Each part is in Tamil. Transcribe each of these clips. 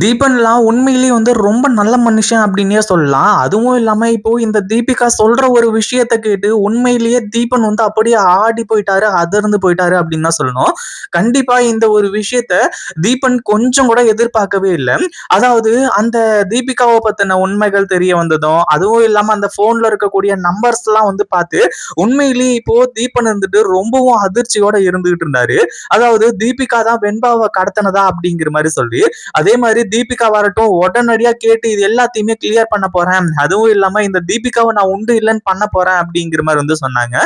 தீபன்லாம் உண்மையிலேயே ரொம்ப நல்ல மனுஷன் அப்படின்னே சொல்லலாம். அதுவும் இல்லாம இப்போ இந்த தீபிகா சொல்ற ஒரு விஷயத்த கேட்டு உண்மையிலேயே தீபன் அப்படியே ஆடி போயிட்டாரு, அதிர்ந்து போயிட்டாரு அப்படின்னு தான் சொல்லணும். கண்டிப்பா இந்த ஒரு விஷயத்த தீபன் கொஞ்சம் கூட எதிர்பார்க்கவே இல்ல. அதாவது அந்த தீபிகாவ பத்தின உண்மைகள் தெரிய வந்ததும், அதுவும் இல்லாம அந்த ஃபோன்ல இருக்கக்கூடிய நம்பர்ஸ்லாம் பார்த்து, உண்மையிலேயே இப்போ தீபன் ரொம்பவும் அதிர்ச்சியோட இருந்துகிட்டு இருந்தாரு. அதாவது தீபிகா தான் வெண்பாவ கடத்தினதா அப்படிங்கிற மாரி சொல்லி, அதே மாதிரி தீபிகா வரட்டும் உடனடியா கேட்டு இது எல்லாத்தையுமே கிளியர் பண்ண போறேன், அதுவும் இல்லாம இந்த தீபிகாவை நான் உண்டு இல்லைன்னு பண்ண போறேன் அப்படிங்கிற மாதிரி சொன்னாங்க.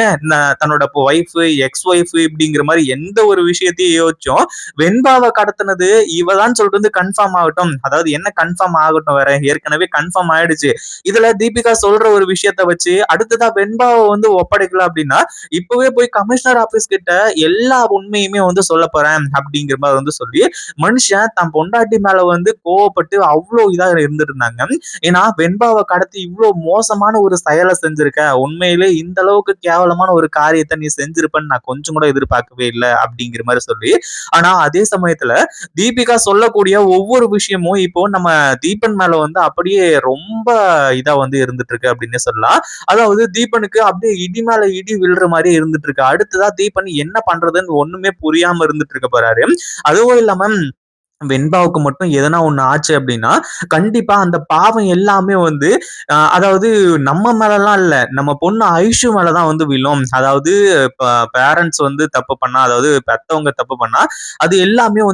ஏன் தன்னோட ஒய்ஃப் எக்ஸ் ஒய்ஃப் இப்படிங்கிற மாதிரி எந்த ஒரு விஷயத்தையும் யோசிச்சோம் வெண்பாவை கடத்தினது இவதான் சொல்லிட்டு கன்ஃபார்ம் ஆகட்டும், அதாவது என்ன கன்ஃபார்ம் ஆகட்டும், வேற ஏற்கனவே கன்ஃபார்ம் ஆயிடுச்சு. இதுல தீபிகா சொல்ற ஒரு விஷயத்த வச்சு அடுத்ததா வெண்பாவை ஒப்படைக்கல அப்படின்னா இப்பவே போய் கமிஷனர் ஆபீஸ் கிட்ட எல்லா உண்மையுமே சொல்ல போறேன் அப்படிங்கிற மாதிரி சொல்லி மனுஷன் தன் பொண்டாட்டி மேல கோவப்பட்டு அவ்வளவு இதா இருந்துட்டு இருந்தாங்க. ஏன்னா வெண்பாவை கடத்தி இவ்வளவு மோசமான ஒரு செயலை செஞ்சிருக்க, உண்மையிலே இந்த அளவுக்கு கேவலமான ஒரு காரியத்தை நீ செஞ்சிருப்பன்னு நான் கொஞ்சம் கூட எதிர்பார்க்கவே இல்லை அப்படிங்கிற மாதிரி சொல்லி, ஆனா அதே சமயத்துல தீபிகா சொல்லக்கூடிய ஒவ்வொரு விஷயமும் இப்போ நம்ம தீபன் மேல அப்படியே ரொம்ப இதா இருந்துட்டு இருக்கு அப்படின்னு சொல்லலாம். அதாவது தீபனுக்கு அப்படியே இடி மேல இடி விழுற மாதிரி இருந்துட்டு இருக்கு. அடுத்ததா தீபன் என்ன பண்றதுன்னு ஒண்ணுமே புரியாம இருந்துட்டு இருக்க போறாரு. அதுவும் இல்லாம வெண்பாவுக்கு மட்டும் எதனா ஒண்ணு ஆச்சு அப்படின்னா கண்டிப்பா அந்த பாவம் எல்லாமே அதாவது நம்ம மேலலாம் இல்ல, நம்ம பொண்ணு ஐஷு மேலதான் விழும். அதாவது பேரண்ட்ஸ் தப்பு பண்ணா, அதாவது பெத்தவங்க தப்பு பண்ணா அது எல்லாமே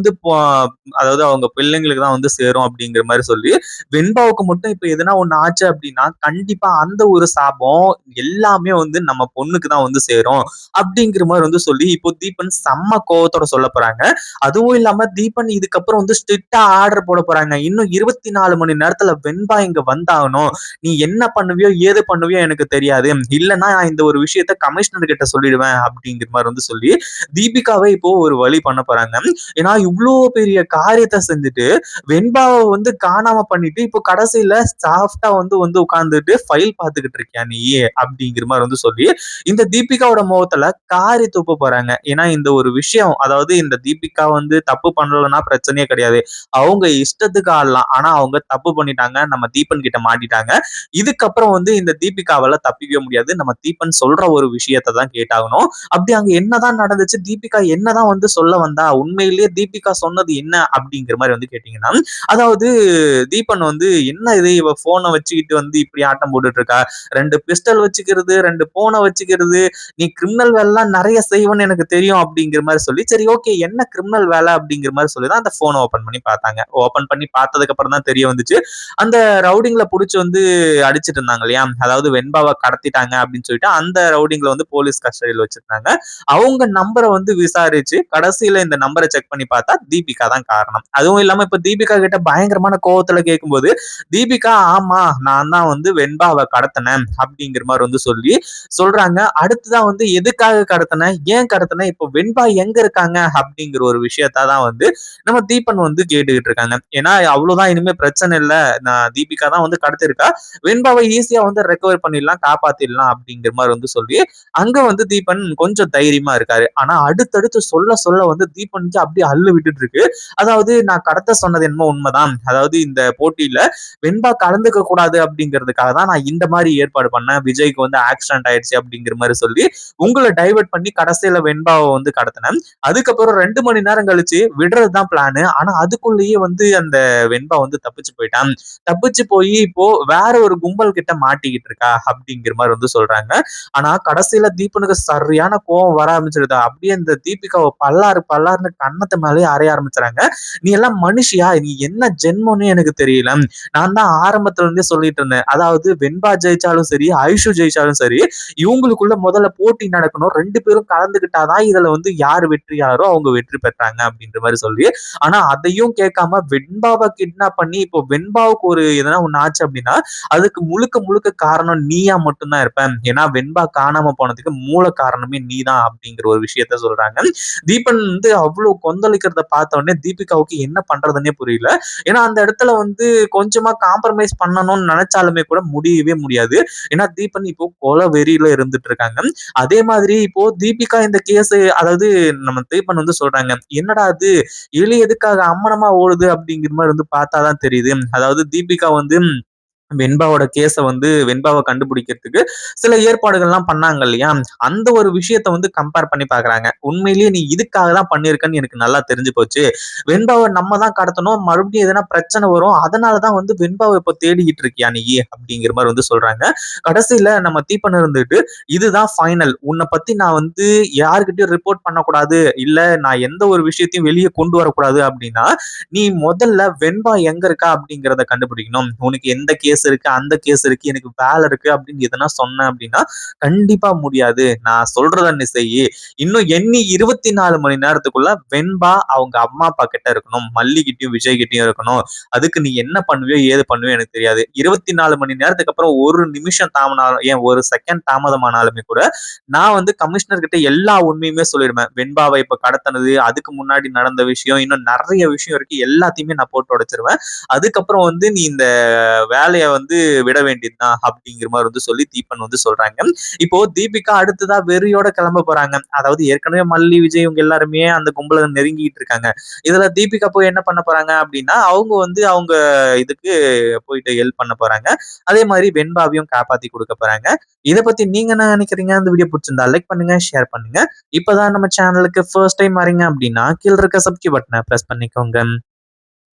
அதாவது அவங்க பிள்ளைங்களுக்கு தான் சேரும் அப்படிங்கிற மாதிரி சொல்லி, வெண்பாவுக்கு மட்டும் இப்ப எதனா ஒண்ணு ஆச்சு அப்படின்னா கண்டிப்பா அந்த ஒரு சாபம் எல்லாமே நம்ம பொண்ணுக்கு தான் சேரும் அப்படிங்கிற மாதிரி சொல்லி இப்போ தீபன் செம்ம கோவத்தோட சொல்ல போறாங்க. அதுவும் இல்லாம தீபன் இதுக்கப்புறம் ஸ்ட்ரிக்டா ஆர்டர் போட போறாங்க. இன்னும் 24 மணி நேரத்துல வெண்பா இங்க வந்தாகணும். நீ என்ன பண்ணுவியோ ஏது பண்ணுவியோ எனக்கு தெரியாது, இல்லைன்னா இந்த ஒரு விஷயத்த கமிஷனர் கிட்ட சொல்லிடுவேன் அப்படிங்கிற மாதிரி சொல்லி தீபிகாவை இப்போ ஒரு வழி பண்ண போறாங்க. ஏன்னா இவ்வளோ பெரிய காரியத்தை செஞ்சுட்டு வெண்பாவை காணாம பண்ணிட்டு இப்போ கடைசியில சாஃப்டா உட்கார்ந்துட்டு ஃபைல் பார்த்துக்கிட்டு இருக்கியா நீ அப்படிங்கிற மாதிரி சொல்லி இந்த தீபிகாவோட முகத்துல காரி துப்ப போறாங்க. ஏன்னா இந்த ஒரு விஷயம், அதாவது இந்த தீபிகா தப்பு பண்ணலன்னா பிரச்சனையே கிடையாது, அவங்க இஷ்டத்துக்கு ஆடலாம், ஆனா அவங்க தப்பு பண்ணிட்டாங்க, நம்ம தீபன் கிட்ட மாட்டிட்டாங்க. இதுக்கப்புறம் இந்த தீபிகாவால தப்பிக்க முடியாது, நம்ம தீபன் சொல்ற ஒரு விஷயத்தை தான் கேட்டாகணும். அப்படி அங்க என்னதான் நடந்துச்சு, தீபிகா என்னதான் சொல்ல வந்தா, உண்மையிலேயே தீபிகா சொன்னது என்ன அப்படிங்கிற மாதிரி கேட்டீங்கன்னா, அதாவது தீபன் என்ன இது இவ போனை வச்சுக்கிட்டு இப்படி ஆட்டம் போட்டுட்டு இருக்கா, 2 பிஸ்டல் வச்சுக்கிறது, 2 போனை வச்சுக்கிறது, நீ கிரிமினல் வேலை நிறைய செய்வன்னு எனக்கு தெரியும் அப்படிங்கிற மாதிரி சொல்லி, சரி ஓகே என்ன கிரிமினல் வேலை அப்படிங்கிற மாதிரி சொல்லிதான் அந்த போனை ஓபன் பண்ணி பார்த்தாங்க. ஓபன் பண்ணி பார்த்ததுக்கு அப்புறம் தான் தெரிய வந்துச்சு, அந்த ரவுடிங்ல புடிச்சு அடிச்சிட்டு இருந்தாங்க இல்லையா, அதாவது வெண்பாவை கடத்திட்டாங்க அப்படின்னு சொல்லிட்டு அந்த ரவுடிங்ல போலீஸ் கஸ்டடியில் வச்சிருந்தாங்க. அவங்க நம்பரை விசாரிச்சு கடைசியில இந்த நம்பரை செக் பண்ணி பார்த்தா தீபிகா தான் காரணம். அதுவும் இல்லாம இப்ப தீபிகா கிட்ட பயங்கரமான கோவத்துல கேட்கும்போது தீபிகா ஆமா நான் தான் வெண்பாவை கடத்தினேன் அப்படிங்கிற மாதிரி சொல்லி சொல்றாங்க. அடுத்துதான் எதுக்காக கடத்தின, ஏன் கடத்தின, இப்போ வெண்பா எங்க இருக்காங்க அப்படிங்கிற ஒரு விஷயத்தான் நம்ம தீபன் கேட்டுக்கிட்டு இருக்காங்க. ஏன்னா அவ்வளவுதான், இனிமே பிரச்சனை இல்ல, நான் தீபிகா தான் கடத்திருக்கா, வெண்பாவை ஈஸியா ரெக்கவர் பண்ணிடலாம், காப்பாத்திடலாம் அப்படிங்கிற மாதிரி சொல்லி அங்க தீபன் கொஞ்சம் தைரியமா இருக்காரு. ஆனா அடுத்தடுத்து சொல்ல சொல்ல தீபனுக்கு அப்படியே அள்ளு விட்டுட்டு இருக்கு. அதாவது நான் கடத்த சொன்னது என்னமோ உண்மைதான், அதாவது இந்த போட்டியில வெண்பா கலந்துக்க கூடாது அப்படிங்கிறதுக்காக தான் நான் இந்த மாதிரி ஏற்பாடு பண்ணேன், விஜய்க்கு ஆக்சிடென்ட் ஆயிடுச்சு அப்படிங்கிற மாதிரி சொல்லி உங்களை டைவர்ட் பண்ணி கடைசியில வெண்பாவை கடத்தினேன். அதுக்கப்புறம் 2 மணி நேரம் கழிச்சு விடுறதுதான் பிளானு, ஆனா அதுக்குள்ளேயே அந்த வெண்பா தப்பிச்சு போயிட்டான், தப்பிச்சு போய் இப்போ வேற ஒரு கும்பல் கிட்ட மாட்டிக்கிட்டு இருக்கா அப்படிங்கிற மாதிரி சொல்றாங்க. ஆனா கடைசியில தீபனுக்கு சரியான கோவம் வர ஆரம்பிச்சிருதா, அப்படியே இந்த தீபிகாவை பல்லாறு பல்லாருன்னு கன்னத்து மேலேயே அறைய ஆரம்பிச்சுறாங்க. நீ எல்லாம் மனுஷியா, நீ என்ன ஜென்மம்னு எனக்கு தெரியல, நான் தான் ஆரம்பத்துல இருந்தே சொல்லிட்டு இருந்தேன், அதாவது வெண்பா ஜெயிச்சாலும் சரி ஐஷு ஜெயிச்சாலும் சரி இவங்களுக்குள்ள முதல்ல போட்டி நடக்கணும், 2 பேரும் கலந்துகிட்டாதான் இதுல யார் வெற்றியாரோ அவங்க வெற்றி பெற்றாங்க அப்படின்ற மாதிரி சொல்லி, ஆனா அதையும் கேட்காம வெண்பாவை கிட்னாப் பண்ணி இப்போ வெண்பாவுக்கு ஒரு எதனா ஒண்ணு ஆச்சு அப்படின்னா அதுக்கு முழுக்க முழுக்க காரணம் நீயா மட்டும்தான் இருப்பேன், ஏன்னா வெண்பா காணாம போனதுக்கு மூல காரணமே நீதான் அப்படிங்கிற ஒரு விஷயத்த சொல்றாங்க. தீபன் அவ்வளவு கொந்தளிக்கிறத பார்த்த உடனே தீபிகாவுக்கு என்ன பண்றதுன்னே புரியல. ஏன்னா அந்த இடத்துல கொஞ்சமா காம்ப்ரமைஸ் பண்ணணும்னு நினைச்சாலுமே கூட முடியவே முடியாது. ஏன்னா தீபன் இப்போ கொலை வெறியில இருந்துட்டு இருக்காங்க. அதே மாதிரி இப்போ தீபிகா இந்த கேஸ், அதாவது நம்ம தீபன் சொல்றாங்க, என்னடா அது எலி எதுக்கு எதுக்காக அம்மனமா ஓடுது அப்படிங்கிற மாதிரி வந்து பார்த்தாதான் தெரியுது. அதாவது தீபிகா வந்து வெண்பாவோட கேஸ வந்து வெண்பாவ கண்டுபிடிக்கிறதுக்கு சில ஏற்பாடுகள்லாம் பண்ணாங்க இல்லையா? அந்த ஒரு விஷயத்த வந்து கம்பேர் பண்ணி பார்க்குறாங்க. உண்மையிலேயே நீ இதுக்காக தான் பண்ணியிருக்கன்னு எனக்கு நல்லா தெரிஞ்சு போச்சு. வெண்பாவ நம்ம தான் கடத்தணும். மறுபடியும் எதனா பிரச்சனை வரும். அதனால தான் வந்து வெண்பாவ இப்ப தேடிக்கிட்டு இருக்கியா நீ? அப்படிங்கிற மாரி வந்து சொல்றாங்க. கடைசியில நம்ம தீபன் இருந்துட்டு, இதுதான் ஃபைனல். உன்ன பத்தி நான் வந்து யார்கிட்டயும் ரிப்போர்ட் பண்ணக்கூடாது. இல்ல நான் எந்த ஒரு விஷயத்தையும் வெளிய கொண்டு வரக்கூடாது அப்படின்னா, நீ முதல்ல வெண்பா எங்க இருக்கா அப்படிங்கிறத கண்டுபிடிக்கணும். உனக்கு எந்த கேஸ் இருக்கு, அந்த கேஸ் இருக்கு, எனக்கு வேலை இருக்கு அப்படின்னு எதனா சொன்ன அப்படின்னா, கண்டிப்பா முடியாது. நான் சொல்றத நீ செய்யி. இன்னும் எண்ணி 24 மணி நேரத்துக்குள்ள வெண்பா அவங்க அம்மா அப்பா கிட்ட இருக்கணும். மல்லிகிட்டயும், விஜய் கிட்டயும் இருக்கணும். அதுக்கு நீ என்ன பண்ணுவியோ, ஏது பண்ணுவியோ எனக்கு தெரியாது. 24 மணி நேரத்துக்கு அப்புறம் ஒரு நிமிஷம் தாமதம் ஏன் ஒரு செகண்ட் தாமதமானாலுமே கூட, நான் வந்து கமிஷனர் கிட்ட எல்லா உண்மையுமே சொல்லிடுவேன். வெண்பாவை இப்ப கடத்தினது, அதுக்கு முன்னாடி நடந்த விஷயம், இன்னும் நெறைய விஷயம் இருக்கு. எல்லாத்தையுமே நான் போட்டு உடைச்சிருவேன். அதுக்கப்புறம் வந்து நீ இந்த வேலைய வந்து விட வேண்டியதுதான் அப்படிங்கிற மாதிரி வந்து சொல்லி தீபன் வந்து சொல்றாங்க. இப்போ தீபிகா அடுத்ததா வெறியோட கிளம்ப போறாங்க. அதாவது ஏற்கனவே மல்லி, விஜய் இவங்க எல்லாருமே அந்த கும்பல நெருங்கிட்டு இருக்காங்க. இதுல தீபிகா போய் என்ன பண்ண போறாங்க அப்படின்னா, அவங்க வந்து அவங்க இதுக்கு போயிட்டு ஹெல்ப் பண்ண போறாங்க. அதே மாதிரி வெண்பாவையும் காப்பாத்தி கொடுக்க போறாங்க. இத பத்தி நீங்க என்ன நினைக்கிறீங்க? இந்த வீடியோ பிடிச்சிருந்தா லைக் பண்ணுங்க, ஷேர் பண்ணுங்க. இப்பதான் நம்ம சேனலுக்கு ஃபர்ஸ்ட் டைம் வரீங்க அப்படின்னா, கீழ இருக்க சப்ஸ்கிரைப் பட்டனை பிரஸ் பண்ணிக்கோங்க.